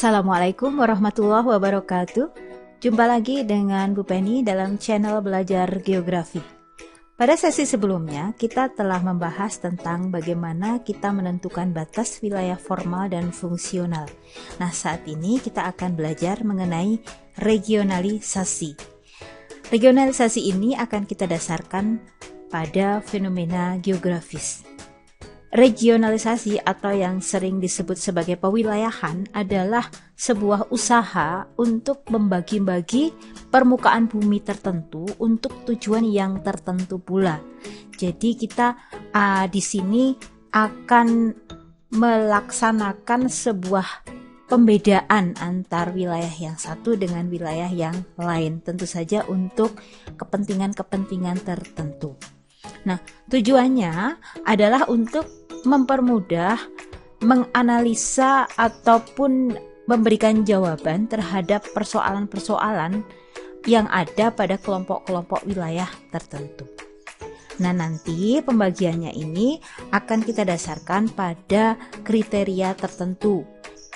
Assalamualaikum warahmatullahi wabarakatuh. Jumpa lagi dengan Bu Penny dalam channel Belajar Geografi. Pada sesi sebelumnya, kita telah membahas tentang bagaimana kita menentukan batas wilayah formal dan fungsional. Nah, saat ini kita akan belajar mengenai regionalisasi. Regionalisasi ini akan kita dasarkan pada fenomena geografis. Regionalisasi atau yang sering disebut sebagai pewilayahan adalah sebuah usaha untuk membagi-bagi permukaan bumi tertentu untuk tujuan yang tertentu pula. Jadi kita di sini akan melaksanakan sebuah pembedaan antar wilayah yang satu dengan wilayah yang lain, tentu saja untuk kepentingan-kepentingan tertentu. Nah, tujuannya adalah untuk mempermudah menganalisa ataupun memberikan jawaban terhadap persoalan-persoalan yang ada pada kelompok-kelompok wilayah tertentu. Nah, nanti pembagiannya ini akan kita dasarkan pada kriteria tertentu.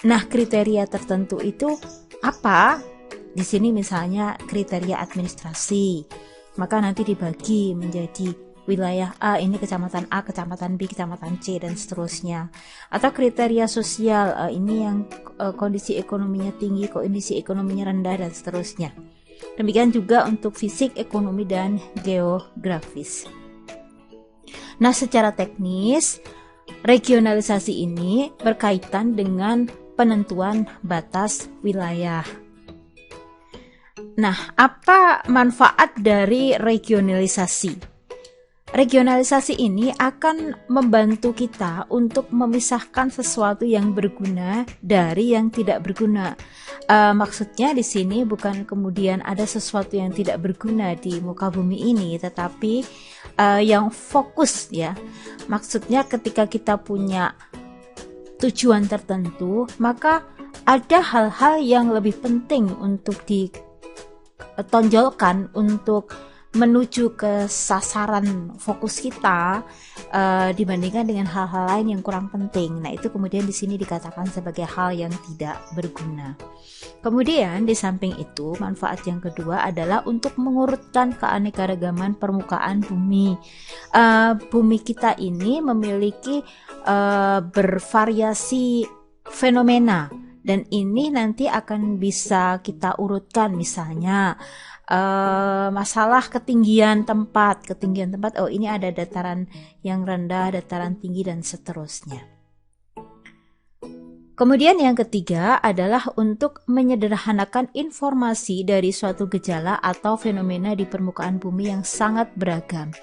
Nah, kriteria tertentu itu apa? Di sini misalnya kriteria administrasi. Maka nanti dibagi menjadi wilayah A, ini kecamatan A, kecamatan B, kecamatan C, dan seterusnya. Atau kriteria sosial, ini yang kondisi ekonominya tinggi, kondisi ekonominya rendah, dan seterusnya. Demikian juga untuk fisik, ekonomi, dan geografis. Nah, secara teknis, regionalisasi ini berkaitan dengan penentuan batas wilayah. Nah, apa manfaat dari regionalisasi? Regionalisasi ini akan membantu kita untuk memisahkan sesuatu yang berguna dari yang tidak berguna. Maksudnya di sini bukan kemudian ada sesuatu yang tidak berguna di muka bumi ini, tetapi yang fokus ya. Maksudnya ketika kita punya tujuan tertentu, maka ada hal-hal yang lebih penting untuk ditonjolkan untuk menuju ke sasaran fokus kita dibandingkan dengan hal-hal lain yang kurang penting. Nah, itu kemudian di sini dikatakan sebagai hal yang tidak berguna. Kemudian di samping itu, manfaat yang kedua adalah untuk mengurutkan keanekaragaman permukaan bumi. Bumi kita ini memiliki bervariasi fenomena, dan ini nanti akan bisa kita urutkan, misalnya masalah ketinggian tempat, oh ini ada dataran yang rendah, dataran tinggi, dan seterusnya. Kemudian yang ketiga adalah untuk menyederhanakan informasi dari suatu gejala atau fenomena di permukaan bumi yang sangat beragam.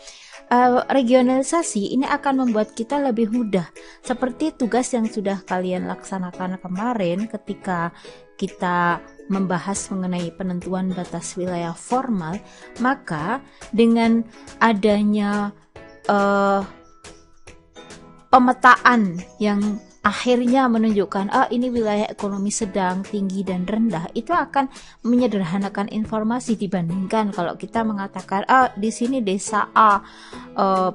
Regionalisasi ini akan membuat kita lebih mudah, seperti tugas yang sudah kalian laksanakan kemarin ketika kita membahas mengenai penentuan batas wilayah formal. Maka dengan adanya pemetaan yang akhirnya menunjukkan ini wilayah ekonomi sedang, tinggi, dan rendah, itu akan menyederhanakan informasi dibandingkan kalau kita mengatakan di sini desa A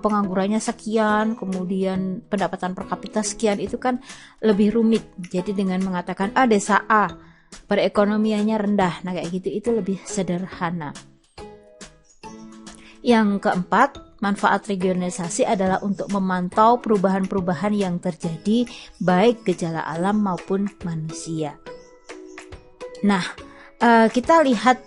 penganggurannya sekian, kemudian pendapatan per kapita sekian, itu kan lebih rumit. Jadi dengan mengatakan desa A perekonomiannya rendah, nah kayak gitu, itu lebih sederhana. Yang keempat, manfaat regionalisasi adalah untuk memantau perubahan-perubahan yang terjadi baik gejala alam maupun manusia. Nah, kita lihat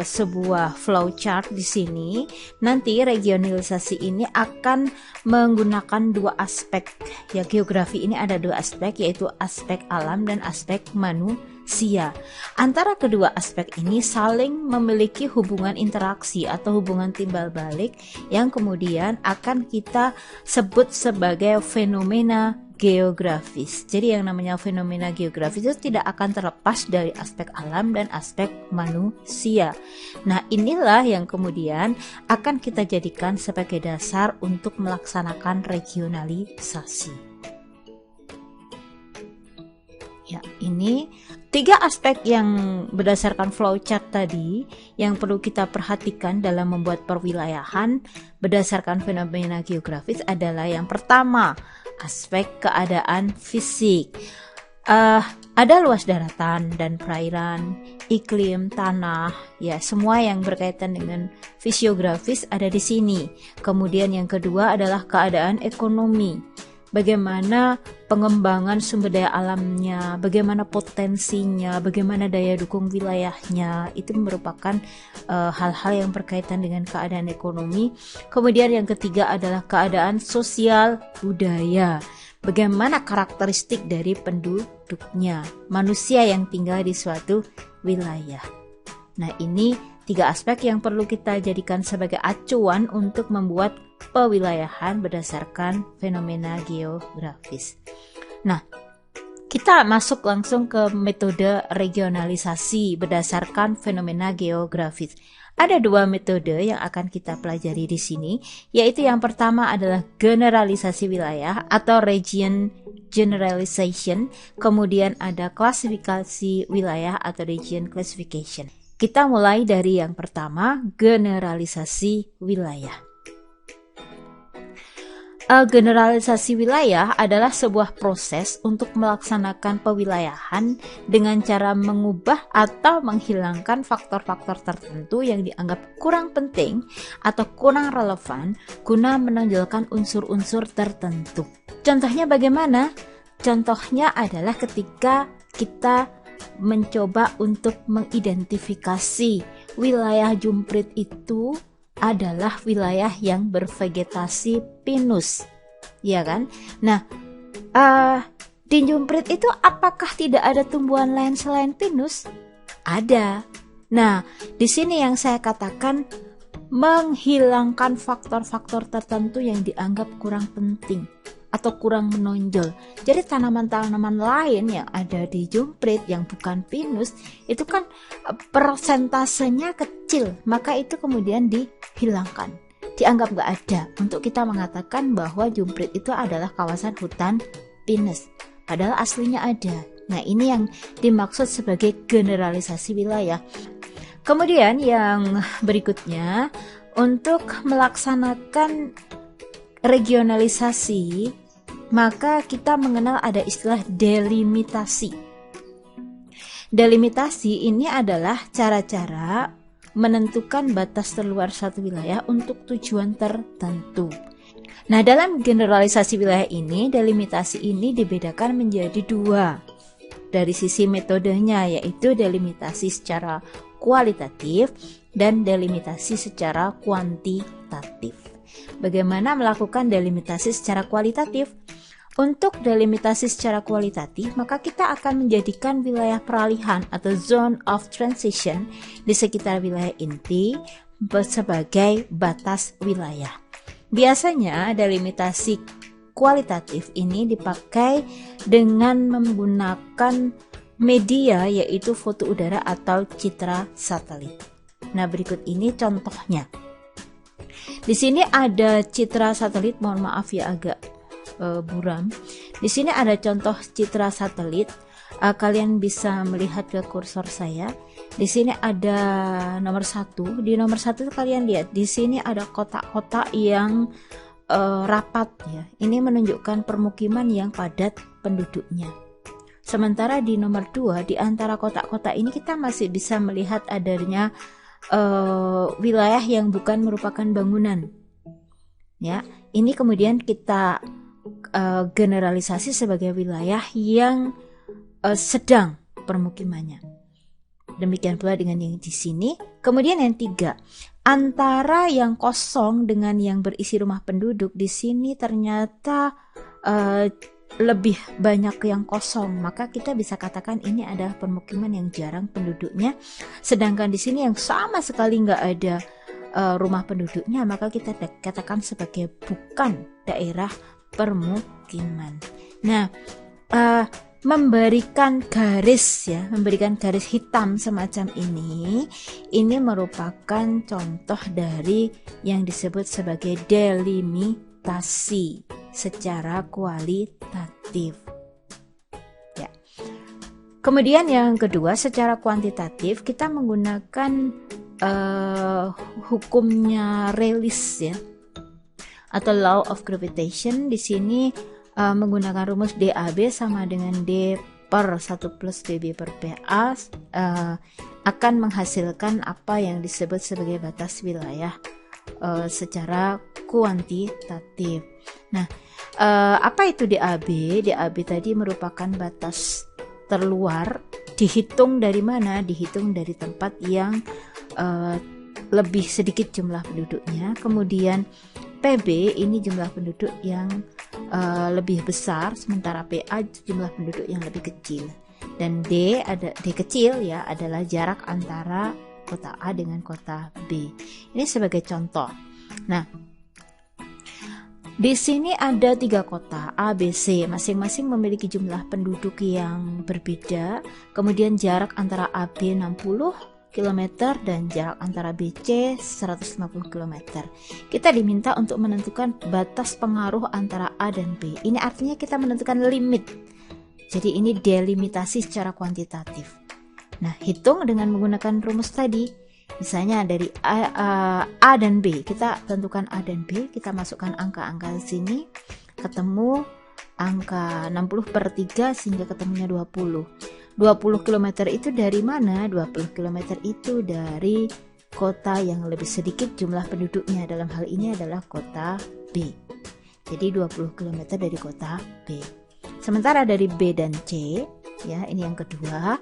sebuah flowchart di sini. Nanti regionalisasi ini akan menggunakan dua aspek. Ya, geografi ini ada dua aspek, yaitu aspek alam dan aspek manusia. Antara kedua aspek ini saling memiliki hubungan interaksi atau hubungan timbal balik yang kemudian akan kita sebut sebagai fenomena geografis. Jadi yang namanya fenomena geografis itu tidak akan terlepas dari aspek alam dan aspek manusia. Nah, inilah yang kemudian akan kita jadikan sebagai dasar untuk melaksanakan regionalisasi. Ya, ini tiga aspek yang berdasarkan flowchart tadi yang perlu kita perhatikan dalam membuat perwilayahan berdasarkan fenomena geografis adalah yang pertama, aspek keadaan fisik. Ada luas daratan dan perairan, iklim, tanah, ya semua yang berkaitan dengan fisiografis ada di sini. Kemudian yang kedua adalah keadaan ekonomi. Bagaimana pengembangan sumber daya alamnya, bagaimana potensinya, bagaimana daya dukung wilayahnya, itu merupakan hal-hal yang berkaitan dengan keadaan ekonomi. Kemudian yang ketiga adalah keadaan sosial budaya. Bagaimana karakteristik dari penduduknya, manusia yang tinggal di suatu wilayah. Nah, ini 3 aspek yang perlu kita jadikan sebagai acuan untuk membuat pewilayahan berdasarkan fenomena geografis. Nah, kita masuk langsung ke metode regionalisasi berdasarkan fenomena geografis. Ada 2 metode yang akan kita pelajari di sini, yaitu yang pertama adalah generalisasi wilayah atau region generalization, kemudian ada klasifikasi wilayah atau region classification. Kita mulai dari yang pertama, generalisasi wilayah. Generalisasi wilayah adalah sebuah proses untuk melaksanakan pewilayahan dengan cara mengubah atau menghilangkan faktor-faktor tertentu yang dianggap kurang penting atau kurang relevan guna menonjolkan unsur-unsur tertentu. Contohnya bagaimana? Contohnya adalah ketika kita mencoba untuk mengidentifikasi wilayah Jumprit itu adalah wilayah yang bervegetasi pinus, ya kan? Nah, di Jumprit itu apakah tidak ada tumbuhan lain selain pinus? Ada. Nah, di sini yang saya katakan menghilangkan faktor-faktor tertentu yang dianggap kurang penting atau kurang menonjol. Jadi tanaman-tanaman lain yang ada di Jumprit yang bukan pinus itu kan persentasenya kecil, maka itu kemudian dihilangkan, dianggap nggak ada untuk kita mengatakan bahwa Jumprit itu adalah kawasan hutan pinus, padahal aslinya ada. Nah, ini yang dimaksud sebagai generalisasi wilayah. Kemudian yang berikutnya, untuk melaksanakan regionalisasi, maka kita mengenal ada istilah delimitasi. Delimitasi ini adalah cara-cara menentukan batas terluar suatu wilayah untuk tujuan tertentu. Nah, dalam generalisasi wilayah ini, delimitasi ini dibedakan menjadi 2 dari sisi metodenya, yaitu delimitasi secara kualitatif dan delimitasi secara kuantitatif. Bagaimana melakukan delimitasi secara kualitatif? Untuk delimitasi secara kualitatif, maka kita akan menjadikan wilayah peralihan atau zone of transition di sekitar wilayah inti sebagai batas wilayah. Biasanya delimitasi kualitatif ini dipakai dengan menggunakan media, yaitu foto udara atau citra satelit. Nah, berikut ini contohnya. Di sini ada citra satelit, mohon maaf ya agak buram. Di sini ada contoh citra satelit. Kalian bisa melihat ke kursor saya. Di sini ada nomor 1. Di nomor 1 kalian lihat, di sini ada kotak-kotak yang rapat ya. Ini menunjukkan permukiman yang padat penduduknya. Sementara di nomor 2, di antara kotak-kotak ini kita masih bisa melihat adanya wilayah yang bukan merupakan bangunan. Ya, ini kemudian kita generalisasi sebagai wilayah yang sedang permukimannya. Demikian pula dengan yang di sini. Kemudian yang 3, antara yang kosong dengan yang berisi rumah penduduk, di sini ternyata lebih banyak yang kosong, maka kita bisa katakan ini adalah permukiman yang jarang penduduknya. Sedangkan di sini yang sama sekali nggak ada rumah penduduknya, maka kita katakan sebagai bukan daerah permukiman. Nah, memberikan garis hitam semacam ini merupakan contoh dari yang disebut sebagai delimitasi secara kualitatif. Ya. Kemudian yang kedua, secara kuantitatif kita menggunakan hukumnya Rayleigh ya, atau law of gravitation. Di sini menggunakan rumus DAB sama dengan D per 1 plus dB per PA akan menghasilkan apa yang disebut sebagai batas wilayah secara kuantitatif. Nah, apa itu DAB? DAB tadi merupakan batas terluar, dihitung dari mana? Dihitung dari tempat yang lebih sedikit jumlah penduduknya. Kemudian PB ini jumlah penduduk yang lebih besar, sementara PA jumlah penduduk yang lebih kecil. Dan D kecil ya adalah jarak antara kota A dengan kota B. Ini sebagai contoh. Nah, di sini ada 3 kota A, B, C, masing-masing memiliki jumlah penduduk yang berbeda. Kemudian jarak antara AB 60 km dan jarak antara BC 150 km. Kita diminta untuk menentukan batas pengaruh antara A dan B. Ini artinya kita menentukan limit. Jadi ini delimitasi secara kuantitatif. Nah, hitung dengan menggunakan rumus tadi. Misalnya dari A dan B, kita tentukan A dan B, kita masukkan angka-angka di sini, ketemu angka 60 per 3 sehingga ketemunya 20. 20 km itu dari mana? 20 km itu dari kota yang lebih sedikit jumlah penduduknya, dalam hal ini adalah kota B. Jadi 20 km dari kota B. Sementara dari B dan C, ya ini yang kedua,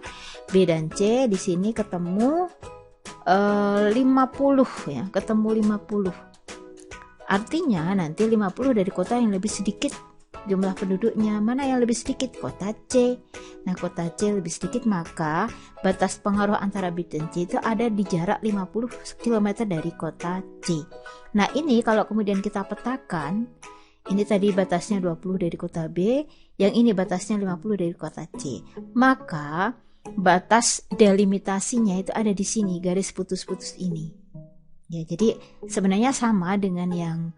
B dan C di sini ketemu 50 ya, ketemu 50. Artinya nanti 50 dari kota yang lebih sedikit jumlah penduduknya. Mana yang lebih sedikit? Kota C. Nah, kota C lebih sedikit, maka batas pengaruh antara B dan C itu ada di jarak 50 km dari kota C. Nah, ini kalau kemudian kita petakan, ini tadi batasnya 20 dari kota B, yang ini batasnya 50 dari kota C. Maka batas delimitasinya itu ada di sini, garis putus-putus ini. Ya, jadi sebenarnya sama dengan yang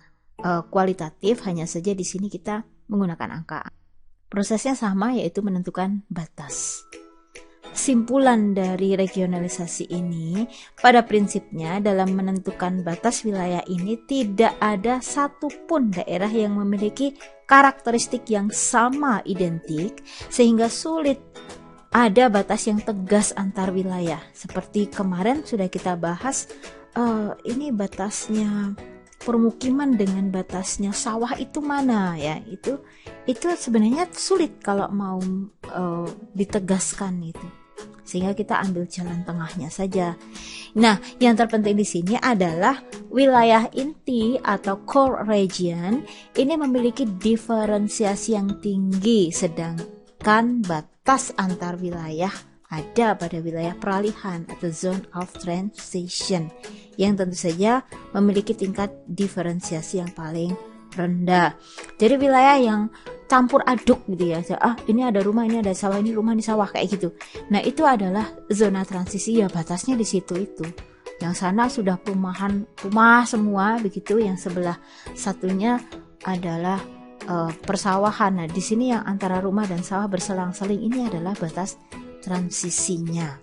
kualitatif, hanya saja di sini kita menggunakan angka. Prosesnya sama, yaitu menentukan batas. Simpulan dari regionalisasi ini, pada prinsipnya dalam menentukan batas wilayah ini tidak ada satupun daerah yang memiliki karakteristik yang sama identik, sehingga sulit ada batas yang tegas antar wilayah. Seperti kemarin sudah kita bahas, ini batasnya permukiman dengan batasnya sawah itu mana ya, itu sebenarnya sulit kalau mau ditegaskan itu, sehingga kita ambil jalan tengahnya saja. Nah, yang terpenting di sini adalah wilayah inti atau core region ini memiliki diferensiasi yang tinggi, sedangkan batas antar wilayah ada pada wilayah peralihan atau zone of transition, yang tentu saja memiliki tingkat diferensiasi yang paling rendah. Jadi wilayah yang campur aduk gitu ya, ini ada rumah, ini ada sawah, ini rumah, ini sawah, kayak gitu. Nah, itu adalah zona transisi, ya batasnya di situ itu. Yang sana sudah rumah semua begitu, yang sebelah satunya adalah persawahan. Nah, di sini yang antara rumah dan sawah berselang-seling, ini adalah batas transisinya.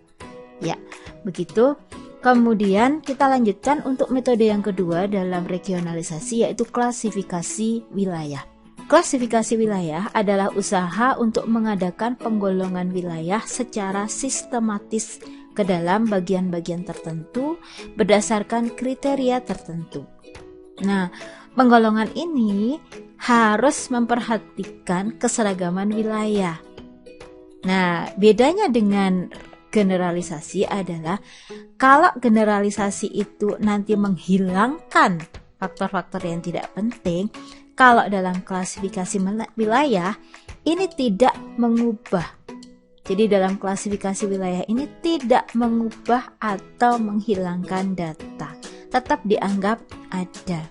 Ya, begitu. Kemudian kita lanjutkan untuk metode yang kedua dalam regionalisasi, yaitu klasifikasi wilayah. Klasifikasi wilayah adalah usaha untuk mengadakan penggolongan wilayah secara sistematis ke dalam bagian-bagian tertentu berdasarkan kriteria tertentu. Nah, penggolongan ini harus memperhatikan keseragaman wilayah. Nah, bedanya dengan generalisasi adalah kalau generalisasi itu nanti menghilangkan faktor-faktor yang tidak penting, kalau dalam klasifikasi wilayah ini tidak mengubah. Jadi dalam klasifikasi wilayah ini tidak mengubah atau menghilangkan data, tetap dianggap ada.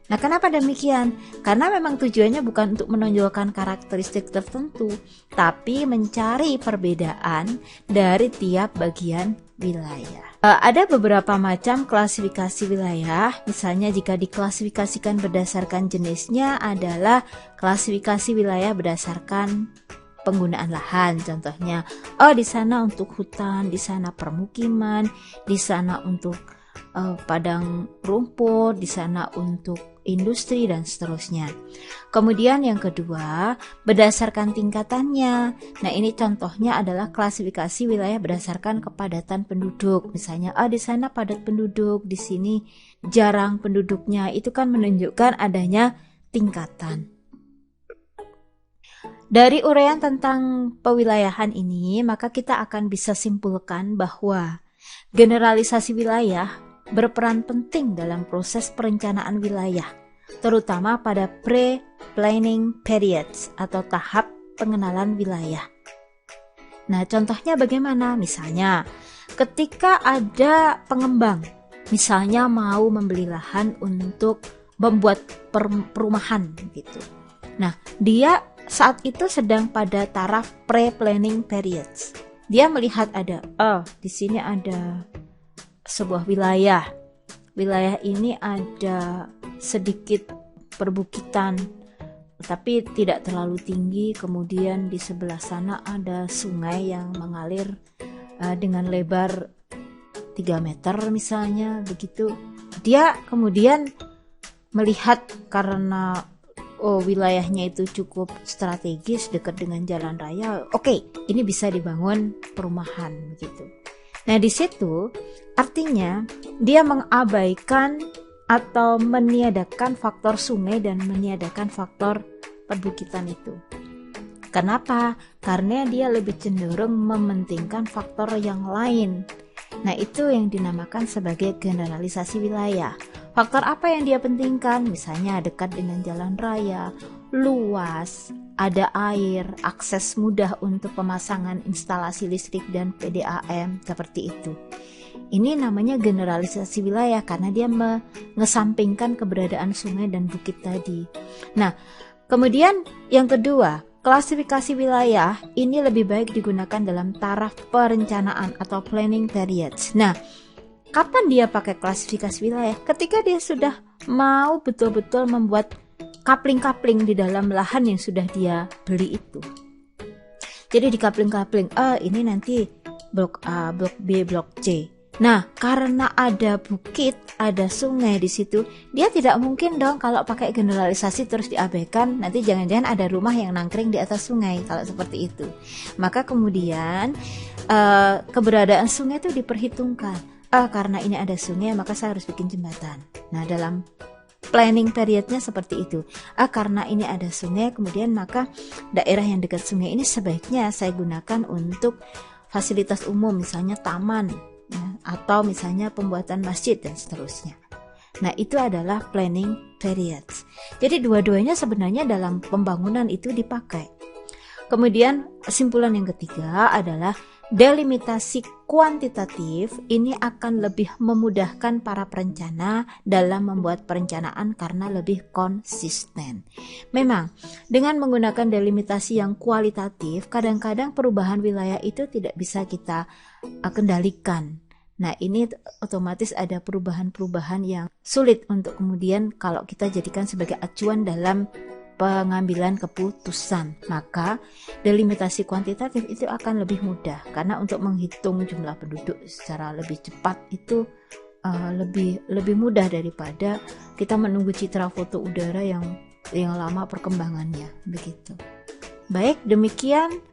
Nah, kenapa demikian? Karena memang tujuannya bukan untuk menonjolkan karakteristik tertentu, tapi mencari perbedaan dari tiap bagian wilayah. Ada beberapa macam klasifikasi wilayah. Misalnya jika diklasifikasikan berdasarkan jenisnya adalah klasifikasi wilayah berdasarkan penggunaan lahan. Contohnya, di sana untuk hutan, di sana permukiman, di sana untuk padang rumput, di sana untuk industri dan seterusnya. Kemudian yang kedua, berdasarkan tingkatannya. Nah, ini contohnya adalah klasifikasi wilayah berdasarkan kepadatan penduduk. Misalnya, di sana padat penduduk, di sini jarang penduduknya. Itu kan menunjukkan adanya tingkatan. Dari uraian tentang pewilayahan ini, maka kita akan bisa simpulkan bahwa generalisasi wilayah berperan penting dalam proses perencanaan wilayah, terutama pada pre-planning periods atau tahap pengenalan wilayah. Nah, contohnya bagaimana? Misalnya, ketika ada pengembang, misalnya mau membeli lahan untuk membuat perumahan gitu. Nah, dia saat itu sedang pada taraf pre-planning periods. Dia melihat ada, di sini ada sebuah wilayah. Wilayah ini ada sedikit perbukitan, tapi tidak terlalu tinggi. Kemudian di sebelah sana ada sungai yang mengalir dengan lebar 3 meter misalnya, begitu. Dia kemudian melihat karena wilayahnya itu cukup strategis dekat dengan jalan raya. Oke, ini bisa dibangun perumahan begitu. Nah, di situ artinya dia mengabaikan atau meniadakan faktor sungai dan meniadakan faktor perbukitan itu. Kenapa? Karena dia lebih cenderung mementingkan faktor yang lain. Nah, itu yang dinamakan sebagai generalisasi wilayah. Faktor apa yang dia pentingkan? Misalnya dekat dengan jalan raya, luas, ada air, akses mudah untuk pemasangan instalasi listrik dan PDAM, seperti itu. Ini namanya generalisasi wilayah karena dia mengesampingkan keberadaan sungai dan bukit tadi. Nah, kemudian yang kedua, klasifikasi wilayah ini lebih baik digunakan dalam taraf perencanaan atau planning periods. Nah, kapan dia pakai klasifikasi wilayah? Ketika dia sudah mau betul-betul membuat kapling-kapling di dalam lahan yang sudah dia beli itu. Jadi di kapling-kapling, ini nanti blok A, blok B, blok C. Nah, karena ada bukit, ada sungai di situ, dia tidak mungkin dong kalau pakai generalisasi terus diabaikan, nanti jangan-jangan ada rumah yang nangkring di atas sungai kalau seperti itu. Maka kemudian keberadaan sungai itu diperhitungkan. Karena ini ada sungai, maka saya harus bikin jembatan. Nah, dalam planning periodnya seperti itu. Karena ini ada sungai, kemudian maka daerah yang dekat sungai ini sebaiknya saya gunakan untuk fasilitas umum, misalnya taman, ya, atau misalnya pembuatan masjid dan seterusnya. Nah, itu adalah planning periods. Jadi dua-duanya sebenarnya dalam pembangunan itu dipakai. Kemudian kesimpulan yang ketiga adalah delimitasi kuantitatif ini akan lebih memudahkan para perencana dalam membuat perencanaan karena lebih konsisten. Memang, dengan menggunakan delimitasi yang kualitatif, kadang-kadang perubahan wilayah itu tidak bisa kita kendalikan. Nah, ini otomatis ada perubahan-perubahan yang sulit untuk kemudian kalau kita jadikan sebagai acuan dalam pengambilan keputusan. Maka delimitasi kuantitatif itu akan lebih mudah karena untuk menghitung jumlah penduduk secara lebih cepat itu lebih mudah daripada kita menunggu citra foto udara yang lama perkembangannya, begitu. Baik, demikian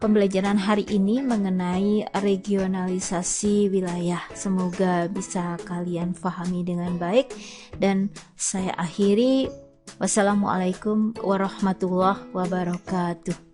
pembelajaran hari ini mengenai regionalisasi wilayah. Semoga bisa kalian pahami dengan baik dan saya akhiri. Wassalamualaikum warahmatullahi wabarakatuh.